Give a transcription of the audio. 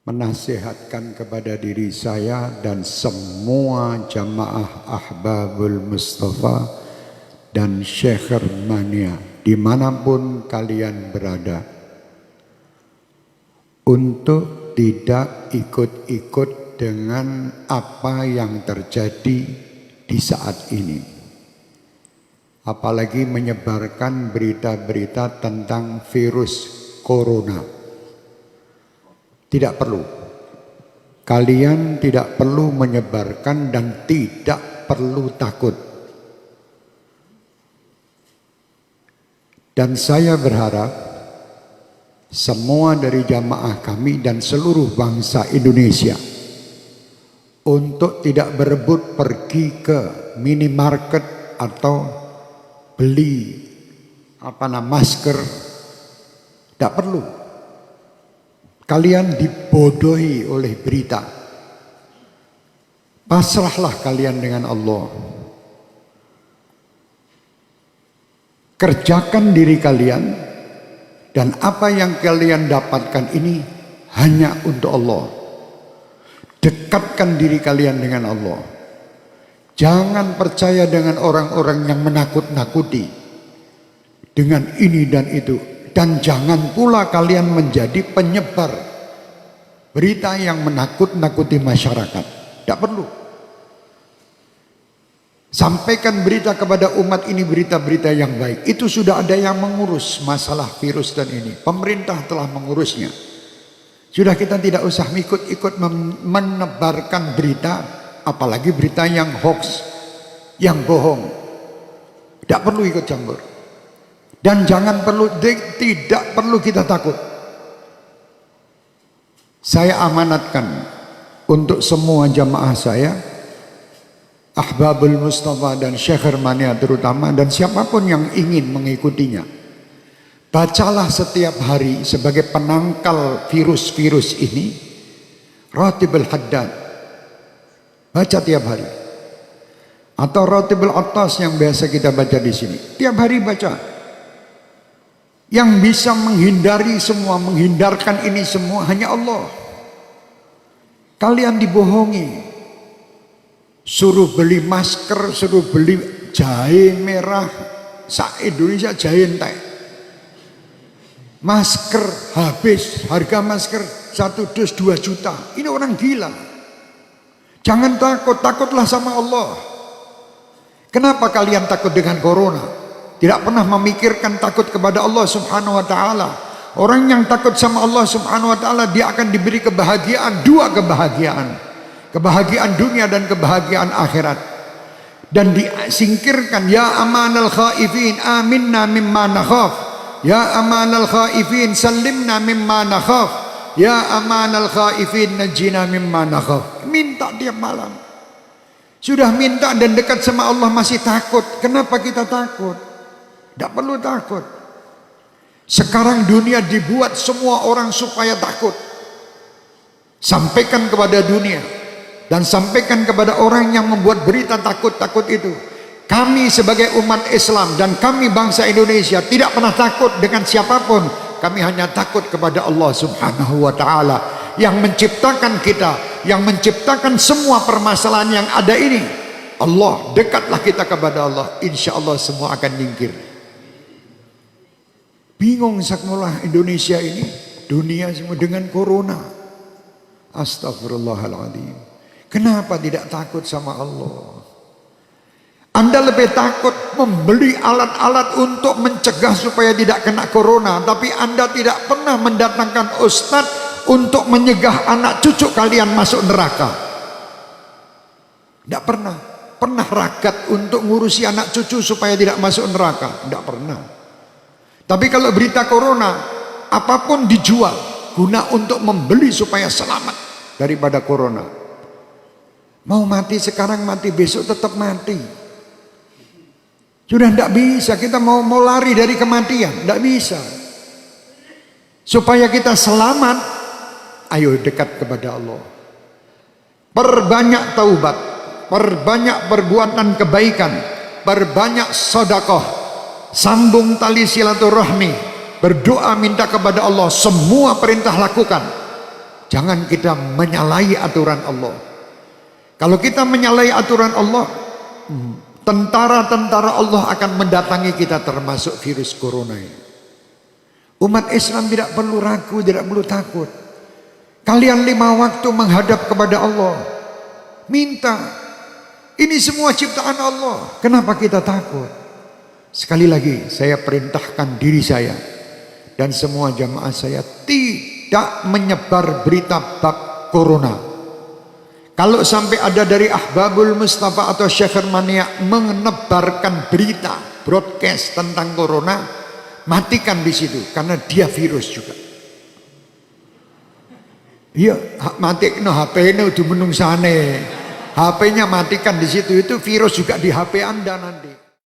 menasihatkan kepada diri saya dan semua jamaah Ahbabul Mustafa dan Syekh Mania dimanapun kalian berada, untuk tidak ikut-ikut dengan apa yang terjadi di saat ini, apalagi menyebarkan berita-berita tentang virus corona. Tidak perlu. Kalian tidak perlu menyebarkan dan tidak perlu takut. Dan saya berharap semua dari jamaah kami dan seluruh bangsa Indonesia untuk tidak berebut pergi ke minimarket atau beli masker. Tidak perlu. Kalian dibodohi oleh berita. Pasrahlah kalian dengan Allah. Kerjakan diri kalian, dan apa yang kalian dapatkan ini hanya untuk Allah. Dekatkan diri kalian dengan Allah. Jangan percaya dengan orang-orang yang menakut-nakuti dengan ini dan itu. Dan jangan pula kalian menjadi penyebar berita yang menakut-nakuti masyarakat. Tidak perlu. Sampaikan berita kepada umat ini, berita-berita yang baik. Itu sudah ada yang mengurus masalah virus dan ini. Pemerintah telah mengurusnya. Sudah, kita tidak usah ikut-ikut menebarkan berita, apalagi berita yang hoax, yang bohong. Tidak perlu ikut campur. Dan tidak perlu kita takut. Saya amanatkan untuk semua jamaah saya, Ahbabul Mustafa dan Syekh Mania terutama, dan siapapun yang ingin mengikutinya, bacalah setiap hari sebagai penangkal virus-virus ini Ratibul Haddad. Baca tiap hari. Atau Ratibul Attas yang biasa kita baca di sini. Tiap hari baca. Yang bisa menghindari semua, menghindarkan ini semua hanya Allah. Kalian dibohongi. Suruh beli masker, suruh beli jahe merah. Indonesia jahe entek. Masker habis, harga masker 1 dus 2 juta. Ini orang gila. Jangan takut, takutlah sama Allah. Kenapa kalian takut dengan corona? Tidak pernah memikirkan takut kepada Allah Subhanahu wa ta'ala. Orang yang takut sama Allah Subhanahu wa ta'ala, dia akan diberi kebahagiaan, 2 kebahagiaan. Kebahagiaan dunia dan kebahagiaan akhirat. Dan disingkirkan, ya amanal khaifin aminna mimma nakhaf. Ya amanal khaifin sallimna mimma nakhaf. Ya amanal khaifin najina mimma nakhaf. Minta tiap malam. Sudah minta dan dekat sama Allah masih takut. Kenapa kita takut? Tidak perlu takut. Sekarang dunia dibuat semua orang supaya takut. Sampaikan kepada dunia. Dan sampaikan kepada orang yang membuat berita takut-takut itu. Kami sebagai umat Islam dan kami bangsa Indonesia tidak pernah takut dengan siapapun. Kami hanya takut kepada Allah Subhanahu wa ta'ala. Yang menciptakan kita. Yang menciptakan semua permasalahan yang ada ini. Allah, dekatlah kita kepada Allah. Insya Allah semua akan nyingkir. Bingung sakmulah Indonesia ini, dunia semua dengan corona. Astagfirullahaladzim. Kenapa tidak takut sama Allah? Anda lebih takut membeli alat-alat untuk mencegah supaya tidak kena corona, tapi Anda tidak pernah mendatangkan ustadz untuk menyegah anak cucu kalian masuk neraka. Tidak pernah. Pernah ragat untuk ngurusi anak cucu supaya tidak masuk neraka? Tidak pernah. Tapi kalau berita corona, apapun dijual guna untuk membeli supaya selamat daripada corona. Mau mati sekarang, mati besok tetap mati. Sudah tidak bisa, kita mau lari dari kematian, tidak bisa. Supaya kita selamat, ayo dekat kepada Allah. Perbanyak taubat, perbanyak perbuatan kebaikan, perbanyak sedekah. Sambung tali silaturahmi, berdoa minta kepada Allah, semua perintah lakukan. Jangan kita menyalahi aturan Allah. Kalau kita menyalahi aturan Allah, tentara-tentara Allah akan mendatangi kita, termasuk virus corona ini. Umat Islam tidak perlu ragu, tidak perlu takut. Kalian 5 waktu menghadap kepada Allah, minta. Ini semua ciptaan Allah. Kenapa kita takut? Sekali lagi saya perintahkan diri saya dan semua jamaah saya tidak menyebar berita bab corona. Kalau sampai ada dari Ahbabul Mustafa atau Syekh Mania menebarkan berita broadcast tentang corona, matikan di situ, karena dia virus juga. Iya, matikno HP-nya udah menungsane. HP-nya matikan di situ, itu virus juga di HP Anda nanti.